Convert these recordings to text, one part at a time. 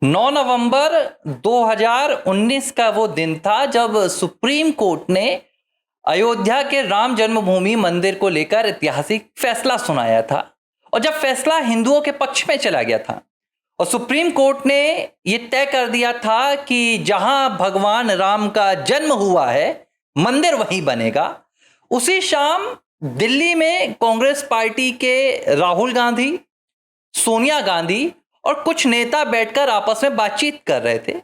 9 नवंबर 2019 का वो दिन था जब सुप्रीम कोर्ट ने अयोध्या के राम जन्मभूमि मंदिर को लेकर ऐतिहासिक फैसला सुनाया था। और जब फैसला हिंदुओं के पक्ष में चला गया था और सुप्रीम कोर्ट ने यह तय कर दिया था कि जहां भगवान राम का जन्म हुआ है मंदिर वहीं बनेगा। उसी शाम दिल्ली में कांग्रेस पार्टी के राहुल गांधी, सोनिया गांधी और कुछ नेता बैठकर आपस में बातचीत कर रहे थे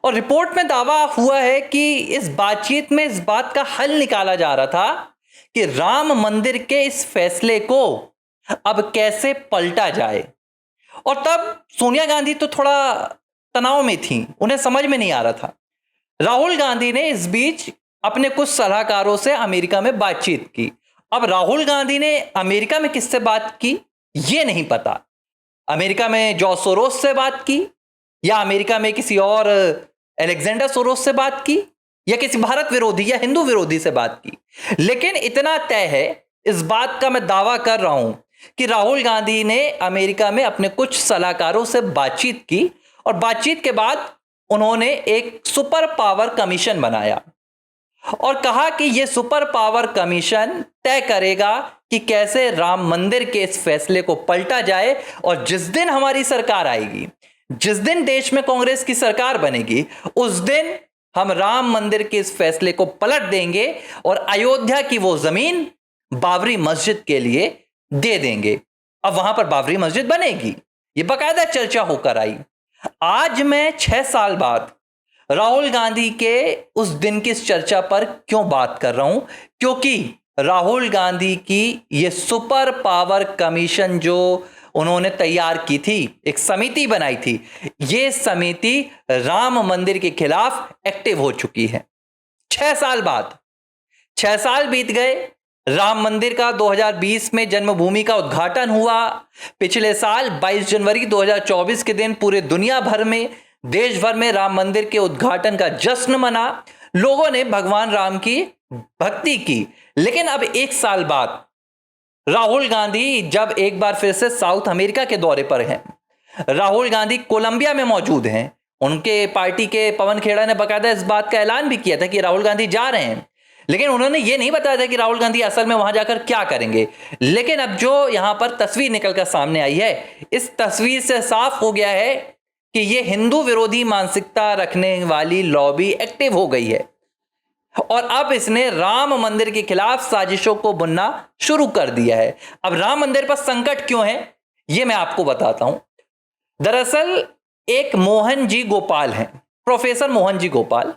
और रिपोर्ट में दावा हुआ है कि इस बातचीत में इस बात का हल निकाला जा रहा था कि राम मंदिर के इस फैसले को अब कैसे पलटा जाए। और तब सोनिया गांधी तो थोड़ा तनाव में थी, उन्हें समझ में नहीं आ रहा था। राहुल गांधी ने इस बीच अपने कुछ सलाहकारों से अमेरिका में बातचीत की। अब राहुल गांधी ने अमेरिका में किससे बात की यह नहीं पता। अमेरिका में जॉर्ज सोरोस से बात की या अमेरिका में किसी और अलेक्जेंडर सोरोस से बात की या किसी भारत विरोधी या हिंदू विरोधी से बात की। लेकिन इतना तय है, इस बात का मैं दावा कर रहा हूं कि राहुल गांधी ने अमेरिका में अपने कुछ सलाहकारों से बातचीत की और बातचीत के बाद उन्होंने एक सुपर पावर कमीशन बनाया और कहा कि यह सुपर पावर कमीशन तय करेगा कि कैसे राम मंदिर के इस फैसले को पलटा जाए। और जिस दिन हमारी सरकार आएगी, जिस दिन देश में कांग्रेस की सरकार बनेगी, उस दिन हम राम मंदिर के इस फैसले को पलट देंगे और अयोध्या की वो जमीन बाबरी मस्जिद के लिए दे देंगे। अब वहां पर बाबरी मस्जिद बनेगी, ये बाकायदा चर्चा होकर आई। आज मैं 6 साल बाद राहुल गांधी के उस दिन की इस चर्चा पर क्यों बात कर रहा हूं, क्योंकि राहुल गांधी की यह सुपर पावर कमीशन जो उन्होंने तैयार की थी, एक समिति बनाई थी, यह समिति राम मंदिर के खिलाफ एक्टिव हो चुकी है। 6 साल बाद, 6 साल बीत गए। राम मंदिर का 2020 में जन्मभूमि का उद्घाटन हुआ। पिछले साल 22 जनवरी 2024 के दिन पूरे दुनिया भर में, देश भर में राम मंदिर के उद्घाटन का जश्न मना। लोगों ने भगवान राम की भक्ति की। लेकिन अब 1 साल बाद राहुल गांधी जब एक बार फिर से साउथ अमेरिका के दौरे पर हैं, राहुल गांधी कोलंबिया में मौजूद हैं। उनके पार्टी के पवन खेड़ा ने बकायदा इस बात का ऐलान भी किया था कि राहुल गांधी जा रहे हैं, लेकिन उन्होंने ये नहीं बताया था कि राहुल गांधी असल में वहां जाकर क्या करेंगे। लेकिन अब जो यहां पर तस्वीर निकलकर सामने आई है, इस तस्वीर से साफ हो गया है कि यह हिंदू विरोधी मानसिकता रखने वाली लॉबी एक्टिव हो गई है और अब इसने राम मंदिर के खिलाफ साजिशों को बुनना शुरू कर दिया है। अब राम मंदिर पर संकट क्यों है, यह मैं आपको बताता हूं। दरअसल एक मोहन जी गोपाल हैं, प्रोफेसर मोहन जी गोपाल,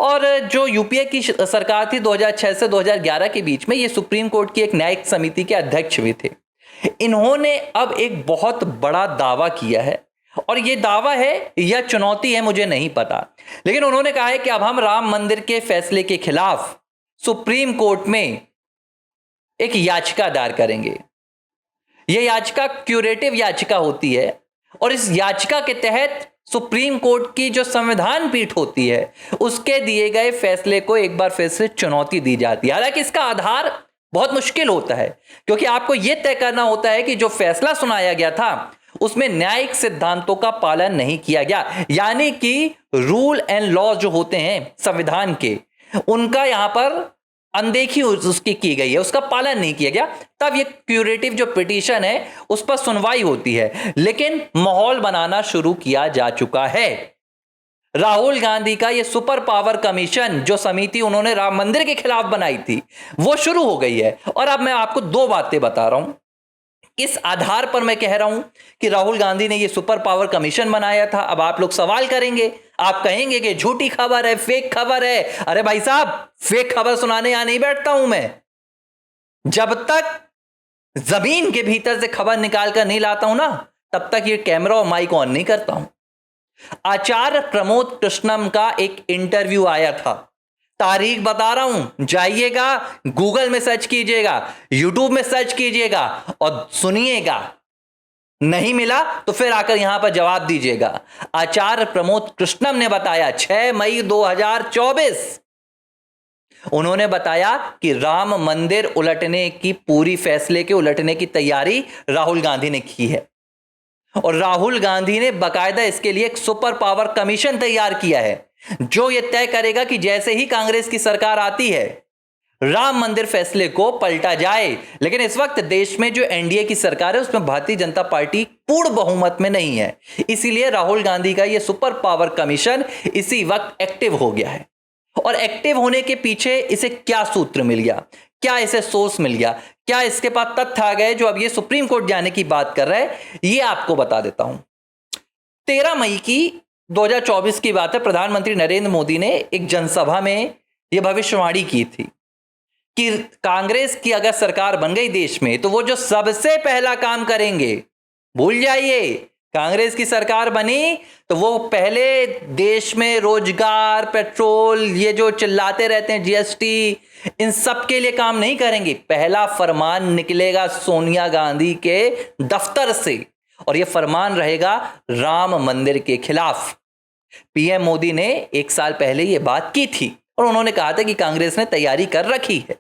और जो यूपीए की सरकार थी 2006 से 2011 के बीच में, ये सुप्रीम कोर्ट की एक न्यायिक समिति के अध्यक्ष भी थे। इन्होंने अब एक बहुत बड़ा दावा किया है और यह दावा है या चुनौती है मुझे नहीं पता, लेकिन उन्होंने कहा है कि अब हम राम मंदिर के फैसले के खिलाफ सुप्रीम कोर्ट में एक याचिका दायर करेंगे। यह याचिका क्यूरेटिव याचिका होती है और इस याचिका के तहत सुप्रीम कोर्ट की जो संविधान पीठ होती है उसके दिए गए फैसले को एक बार फिर से चुनौती दी जाती है। हालांकि इसका आधार बहुत मुश्किल होता है, क्योंकि आपको यह तय करना होता है कि जो फैसला सुनाया गया था उसमें न्यायिक सिद्धांतों का पालन नहीं किया गया, यानी कि रूल एंड लॉ जो होते हैं संविधान के, उनका यहां पर अनदेखी उसकी की गई है, उसका पालन नहीं किया गया। तब ये क्यूरेटिव जो पिटीशन है उस पर सुनवाई होती है। लेकिन माहौल बनाना शुरू किया जा चुका है। राहुल गांधी का ये सुपर पावर कमीशन, जो समिति उन्होंने राम मंदिर के खिलाफ बनाई थी, वो शुरू हो गई है। और अब मैं आपको 2 बातें बता रहा हूं। इस आधार पर मैं कह रहा हूं कि राहुल गांधी ने यह सुपर पावर कमीशन बनाया था। अब आप लोग सवाल करेंगे, आप कहेंगे कि झूठी खबर है, फेक खबर है। अरे भाई साहब, फेक खबर सुनाने यहां नहीं बैठता हूं मैं। जब तक जमीन के भीतर से खबर निकाल कर नहीं लाता हूं ना, तब तक ये कैमरा और माइक ऑन नहीं करता हूं। आचार्य प्रमोद कृष्णम का एक इंटरव्यू आया था, तारीख बता रहा हूं, जाइएगा गूगल में सर्च कीजिएगा, यूट्यूब में सर्च कीजिएगा और सुनिएगा। नहीं मिला तो फिर आकर यहां पर जवाब दीजिएगा। आचार्य प्रमोद कृष्णम ने बताया 6 मई 2024, उन्होंने बताया कि राम मंदिर उलटने की, पूरी फैसले के उलटने की तैयारी राहुल गांधी ने की है। और राहुल गांधी ने बकायदा इसके लिए एक सुपर पावर कमीशन तैयार किया है जो यह तय करेगा कि जैसे ही कांग्रेस की सरकार आती है राम मंदिर फैसले को पलटा जाए। लेकिन इस वक्त देश में जो एनडीए की सरकार है उसमें भारतीय जनता पार्टी पूर्ण बहुमत में नहीं है, इसीलिए राहुल गांधी का यह सुपर पावर कमीशन इसी वक्त एक्टिव हो गया है। और एक्टिव होने के पीछे इसे क्या सूत्र मिल गया, क्या इसे सोर्स मिल गया, क्या इसके पास तथ्य आ गए जो अब ये सुप्रीम कोर्ट जाने की बात कर रहे हैं, ये आपको बता देता हूं। 13 मई की 2024 की बात है। प्रधानमंत्री नरेंद्र मोदी ने एक जनसभा में यह भविष्यवाणी की थी कि कांग्रेस की अगर सरकार बन गई देश में तो वो जो सबसे पहला काम करेंगे, भूल जाइए, कांग्रेस की सरकार बनी तो वो पहले देश में रोजगार, पेट्रोल, ये जो चिल्लाते रहते हैं जीएसटी, इन सब के लिए काम नहीं करेंगे। पहला फरमान निकलेगा सोनिया गांधी के दफ्तर से और यह फरमान रहेगा राम मंदिर के खिलाफ। पीएम मोदी ने 1 साल पहले यह बात की थी और उन्होंने कहा था कि कांग्रेस ने तैयारी कर रखी है।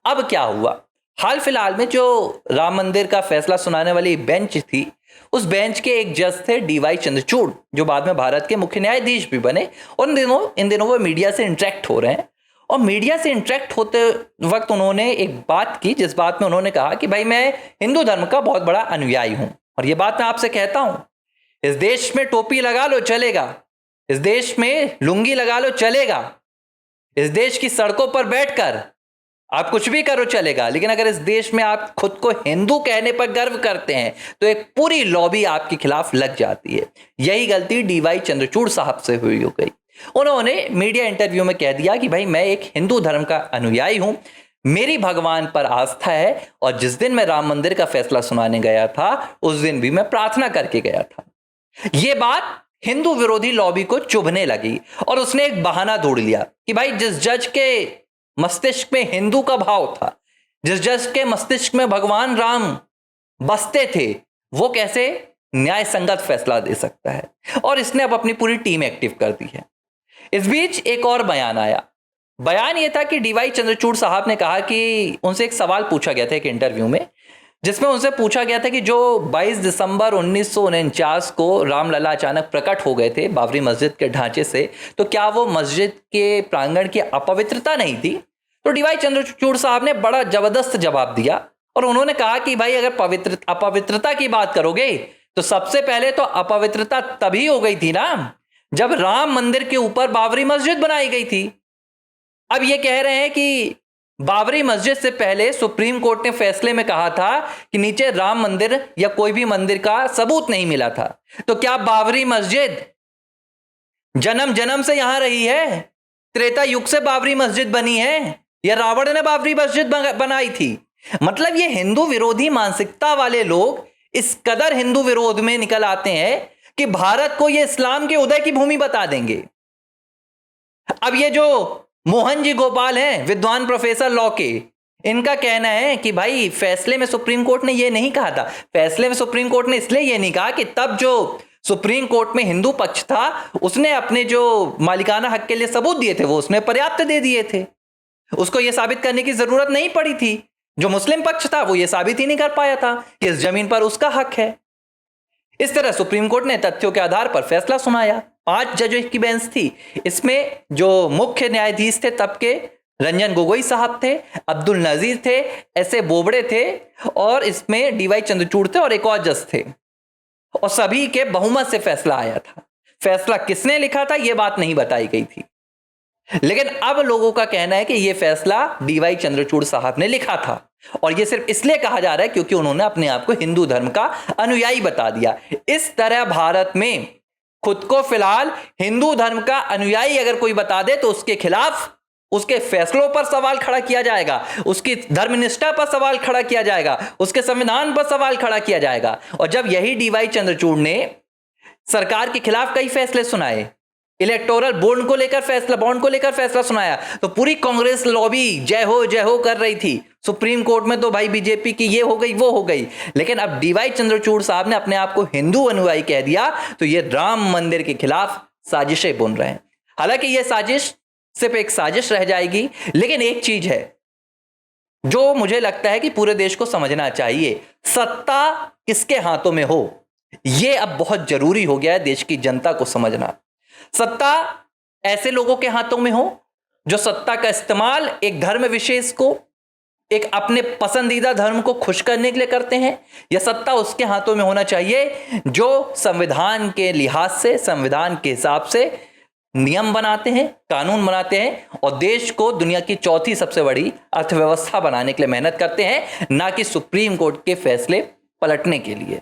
अब क्या हुआ, हाल फिलहाल में जो राम मंदिर का फैसला सुनाने वाली बेंच थी, उस बेंच के एक जज थे डीवाई चंद्रचूड़, जो बाद में भारत के मुख्य न्यायाधीश भी बने। और इन दिनों वो मीडिया से इंटरेक्ट हो रहे हैं और मीडिया से इंटरेक्ट होते वक्त उन्होंने एक बात की जिस बात में उन्होंने कहा कि भाई मैं हिंदू धर्म का बहुत बड़ा अनुयायी हूं और ये बात मैं आपसे कहता हूं, इस देश में टोपी लगा लो चलेगा, इस देश में लुंगी लगा लो चलेगा, इस देश की सड़कों पर बैठकर आप कुछ भी करो चलेगा, लेकिन अगर इस देश में आप खुद को हिंदू कहने पर गर्व करते हैं तो एक पूरी लॉबी आपके खिलाफ लग जाती है। यही गलती डीवाई चंद्रचूड़ साहब से हुई हो गई। उन्होंने मीडिया इंटरव्यू में कह दिया कि भाई मैं एक हिंदू धर्म का अनुयायी हूं, मेरी भगवान पर आस्था है और जिस दिन मैं राम मंदिर का फैसला सुनाने गया था उस दिन भी मैं प्रार्थना करके गया था। यह बात हिंदू विरोधी लॉबी को चुभने लगी और उसने एक बहाना ढूंढ लिया कि भाई जिस जज के मस्तिष्क में हिंदू का भाव था, जिस जज के मस्तिष्क में भगवान राम बसते थे, वो कैसे न्याय संगत फैसला दे सकता है। और इसने अब अपनी पूरी टीम एक्टिव कर दी है। इस बीच एक और बयान आया। बयान यह था कि डीवाई चंद्रचूड़ साहब ने कहा कि उनसे एक सवाल पूछा गया था एक इंटरव्यू में, जिसमें उनसे पूछा गया था कि जो 22 दिसंबर 1949 को रामलला अचानक प्रकट हो गए थे बाबरी मस्जिद के ढांचे से, तो क्या वो मस्जिद के प्रांगण की अपवित्रता नहीं थी? तो डीवाई चंद्रचूड़ साहब ने बड़ा जबरदस्त जवाब दिया और उन्होंने कहा कि भाई अगर अपवित्रता की बात करोगे तो सबसे पहले तो अपवित्रता तभी हो गई थी ना जब राम मंदिर के ऊपर बाबरी मस्जिद बनाई गई थी। अब ये कह रहे हैं कि बाबरी मस्जिद से पहले सुप्रीम कोर्ट ने फैसले में कहा था कि नीचे राम मंदिर या कोई भी मंदिर का सबूत नहीं मिला था। तो क्या बाबरी मस्जिद जन्म जन्म से यहां रही है? त्रेता युग से बाबरी मस्जिद बनी है या रावण ने बाबरी मस्जिद बनाई थी? मतलब ये हिंदू विरोधी मानसिकता वाले लोग इस कदर हिंदू विरोध में निकल आते हैं कि भारत को ये इस्लाम के उदय की भूमि बता देंगे। अब ये जो मोहन जी गोपाल हैं, विद्वान प्रोफेसर लॉ के, इनका कहना है कि भाई फैसले में सुप्रीम कोर्ट ने यह नहीं कहा था। फैसले में सुप्रीम कोर्ट ने इसलिए यह नहीं कहा कि तब जो सुप्रीम कोर्ट में हिंदू पक्ष था उसने अपने जो मालिकाना हक के लिए सबूत दिए थे वो उसने पर्याप्त दे दिए थे, उसको यह साबित करने की जरूरत नहीं पड़ी थी। जो मुस्लिम पक्ष था वो यह साबित ही नहीं कर पाया था कि इस जमीन पर उसका हक है। इस तरह सुप्रीम कोर्ट ने तथ्यों के आधार पर फैसला सुनाया। 5 जजों की बेंच थी। इसमें जो मुख्य न्यायाधीश थे तब के रंजन गोगोई साहब थे, अब्दुल नजीर थे, एस ए बोबड़े थे और इसमें डीवाई चंद्रचूड़ थे और एक और जज थे और सभी के बहुमत से फैसला आया था। फैसला किसने लिखा था यह बात नहीं बताई गई थी, लेकिन अब लोगों का कहना है कि यह फैसला डीवाई चंद्रचूड़ साहब ने लिखा था और यह सिर्फ इसलिए कहा जा रहा है क्योंकि उन्होंने अपने आप को हिंदू धर्म का अनुयायी बता दिया। इस तरह भारत में खुद को फिलहाल हिंदू धर्म का अनुयायी अगर कोई बता दे तो उसके खिलाफ उसके फैसलों पर सवाल खड़ा किया जाएगा, उसकी धर्मनिष्ठा पर सवाल खड़ा किया जाएगा, उसके संविधान पर सवाल खड़ा किया जाएगा। और जब यही डीवाई चंद्रचूड़ ने सरकार के खिलाफ कई फैसले सुनाए, इलेक्टोरल बॉन्ड को लेकर फैसला सुनाया, तो पूरी कांग्रेस लॉबी जय हो कर रही थी। सुप्रीम कोर्ट में तो भाई बीजेपी की ये हो गई वो हो गई, लेकिन अब डीवाई चंद्रचूड़ साहब ने अपने आप को हिंदू अनुयायी कह दिया तो ये राम मंदिर के खिलाफ साजिशें बुन रहे हैं। हालांकि ये साजिश सिर्फ एक साजिश रह जाएगी, लेकिन एक चीज है जो मुझे लगता है कि पूरे देश को समझना चाहिए, सत्ता किसके हाथों में हो ये अब बहुत जरूरी हो गया है देश की जनता को समझना। सत्ता ऐसे लोगों के हाथों में हो जो सत्ता का इस्तेमाल एक धर्म विशेष को, एक अपने पसंदीदा धर्म को खुश करने के लिए करते हैं, या सत्ता उसके हाथों में होना चाहिए जो संविधान के लिहाज से, संविधान के हिसाब से नियम बनाते हैं, कानून बनाते हैं और देश को दुनिया की चौथी सबसे बड़ी अर्थव्यवस्था बनाने के लिए मेहनत करते हैं, ना कि सुप्रीम कोर्ट के फैसले पलटने के लिए।